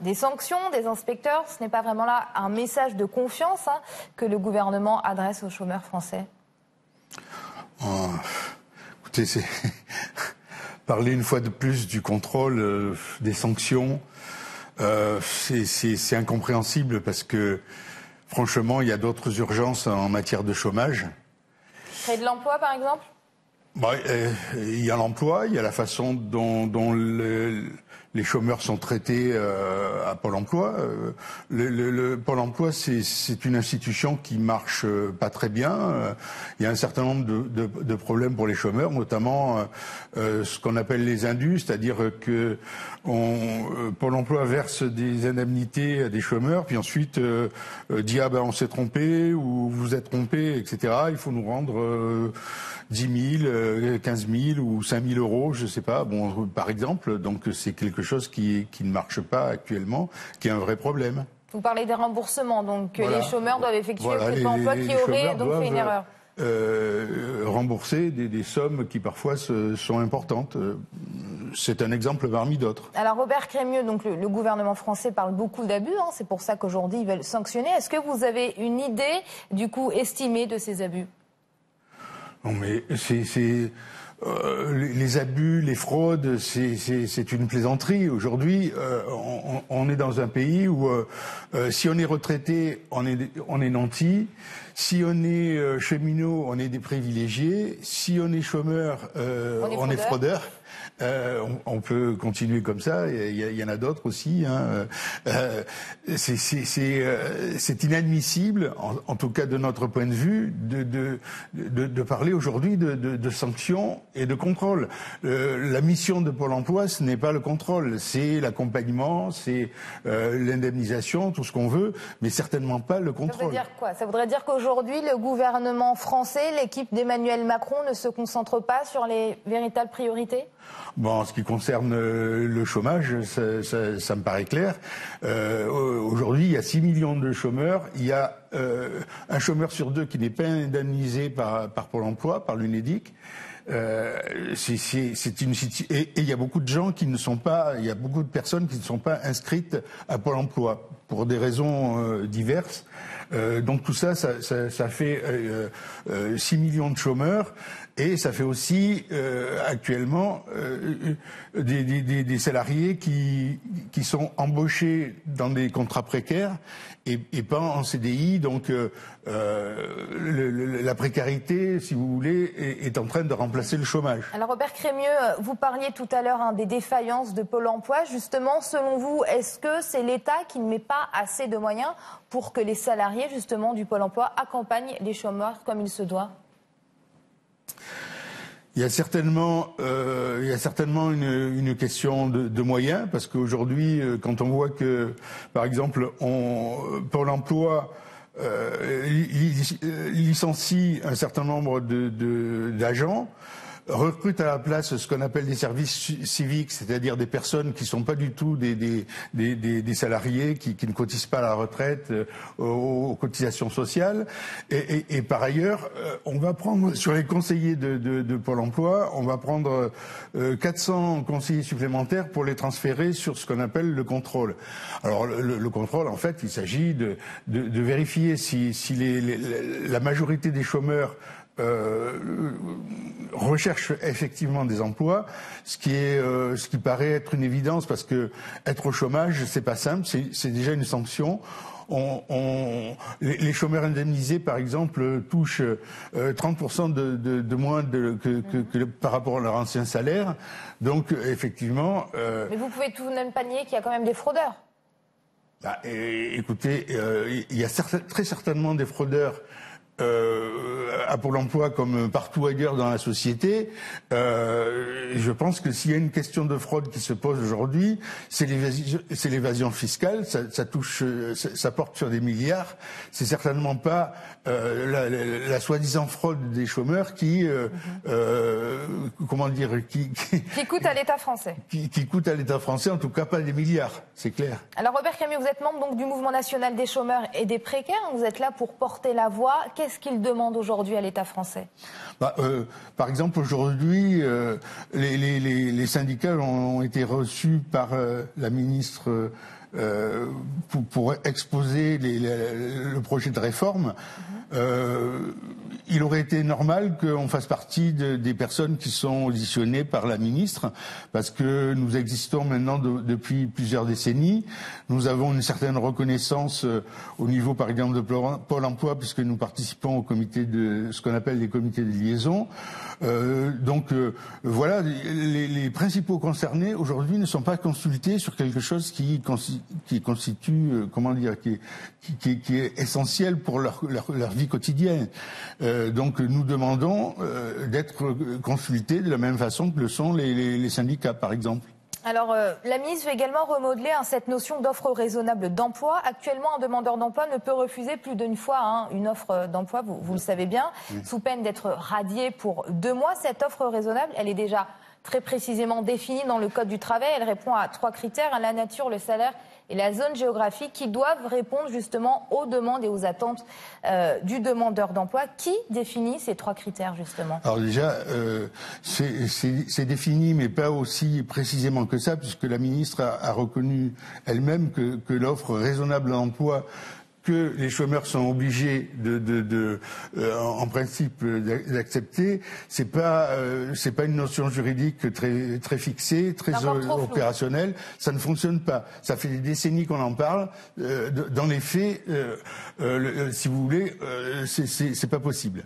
Des sanctions, des inspecteurs, ce n'est pas vraiment là un message de confiance que le gouvernement adresse aux chômeurs français? Écoutez, c'est parler une fois de plus du contrôle, des sanctions, c'est incompréhensible parce que franchement, il y a d'autres urgences en matière de chômage. Créer de l'emploi, par exemple? Il y a l'emploi, il y a la façon dont les chômeurs sont traités à Pôle emploi. Le Pôle emploi, c'est une institution qui marche pas très bien. Il y a un certain nombre de problèmes pour les chômeurs, notamment ce qu'on appelle les indus, c'est-à-dire que Pôle emploi verse des indemnités à des chômeurs, puis ensuite dit on s'est trompé ou vous êtes trompé, etc. Il faut nous rendre 10 000, 15 000 ou 5 000 euros, je sais pas, par exemple. Donc c'est quelque chose qui ne marche pas actuellement, qui est un vrai problème. Vous parlez des remboursements, donc voilà. Les chômeurs doivent effectuer le traitement emploi qui aurait donc fait une erreur. Rembourser des sommes qui parfois sont importantes. C'est un exemple parmi d'autres. Alors Robert Crémieux, donc le gouvernement français parle beaucoup d'abus, c'est pour ça qu'aujourd'hui ils veulent sanctionner. Est-ce que vous avez une idée du coût estimé de ces abus? Non mais les abus, les fraudes, c'est une plaisanterie. Aujourd'hui, on est dans un pays où si on est retraité, on est nanti. Si on est cheminot, on est des privilégiés. Si on est chômeur, on est fraudeur. On peut continuer comme ça. Il y en a d'autres aussi. C'est inadmissible, en tout cas de notre point de vue, de parler aujourd'hui de sanctions et de contrôle. La mission de Pôle emploi, ce n'est pas le contrôle, c'est l'accompagnement, c'est l'indemnisation, tout ce qu'on veut, mais certainement pas le contrôle. Ça veut dire quoi? Ça voudrait dire qu'aujourd'hui, le gouvernement français, l'équipe d'Emmanuel Macron, ne se concentre pas sur les véritables priorités? En ce qui concerne le chômage, ça me paraît clair. Aujourd'hui, il y a 6 millions de chômeurs. Il y a un chômeur sur deux qui n'est pas indemnisé par Pôle emploi, par l'UNEDIC. Et il y a beaucoup de gens qui ne sont pas, il y a beaucoup de personnes qui ne sont pas inscrites à Pôle emploi pour des raisons diverses. Donc tout ça fait 6 millions de chômeurs. Et ça fait aussi actuellement des salariés qui sont embauchés dans des contrats précaires et pas en CDI. Donc la précarité, si vous voulez, est en train de remplacer le chômage. Alors Robert Crémieux, vous parliez tout à l'heure des défaillances de Pôle emploi. Justement, selon vous, est-ce que c'est l'État qui ne met pas assez de moyens pour que les salariés justement du Pôle emploi accompagnent les chômeurs comme il se doit? Il y a certainement une question de moyens, parce qu'aujourd'hui, quand on voit que, par exemple, Pôle emploi licencie un certain nombre d'agents, recrute à la place ce qu'on appelle des services civiques, c'est-à-dire des personnes qui sont pas du tout des salariés, qui ne cotisent pas à la retraite, aux cotisations sociales. Et par ailleurs, on va prendre sur les conseillers de Pôle emploi, on va prendre 400 conseillers supplémentaires pour les transférer sur ce qu'on appelle le contrôle. Alors le contrôle, en fait, il s'agit de vérifier si la majorité des chômeurs recherche effectivement des emplois, ce qui paraît être une évidence, parce que être au chômage, c'est pas simple, c'est déjà une sanction. Les chômeurs indemnisés, par exemple, touchent 30% de moins que par rapport à leur ancien salaire. Donc, effectivement. Mais vous pouvez tout de même pas nier qu'il y a quand même des fraudeurs. Écoutez, il y a très certainement des fraudeurs. À Pôle emploi comme partout ailleurs dans la société. Je pense que s'il y a une question de fraude qui se pose aujourd'hui, c'est l'évasion fiscale. Ça porte sur des milliards. C'est certainement pas la soi-disant fraude des chômeurs qui coûte à l'État français. Qui coûte à l'État français, en tout cas pas des milliards, c'est clair. Alors Robert Crémieux, vous êtes membre donc du Mouvement national des chômeurs et des précaires. Vous êtes là pour porter la voix. Qu'est-ce qu'il demande aujourd'hui à l'État français? Par exemple, aujourd'hui, les syndicats ont été reçus par la ministre pour exposer le projet de réforme, il aurait été normal qu'on fasse partie des personnes qui sont auditionnées par la ministre, parce que nous existons maintenant depuis plusieurs décennies. Nous avons une certaine reconnaissance au niveau, par exemple, de Pôle emploi, puisque nous participons au comité de ce qu'on appelle les comités de liaison. Voilà, les principaux concernés aujourd'hui ne sont pas consultés sur quelque chose qui constitue, qui est essentiel pour leur vie quotidienne. Donc nous demandons d'être consultés de la même façon que le sont les syndicats, par exemple. Alors, la ministre veut également remodeler cette notion d'offre raisonnable d'emploi. Actuellement, un demandeur d'emploi ne peut refuser plus d'une fois une offre d'emploi, vous le savez bien, sous peine d'être radié pour 2 mois. Cette offre raisonnable, elle est déjà très précisément définie dans le Code du travail. Elle répond à 3 critères, la nature, le salaire et la zone géographique, qui doivent répondre justement aux demandes et aux attentes du demandeur d'emploi. Qui définit ces 3 critères, justement? Alors déjà, c'est défini, mais pas aussi précisément que ça, puisque la ministre a reconnu elle-même que l'offre raisonnable d'emploi que les chômeurs sont obligés en principe d'accepter, c'est pas une notion juridique très fixée, très opérationnelle. Ça ne fonctionne pas. Ça fait des décennies qu'on en parle. Dans les faits, si vous voulez, c'est pas possible.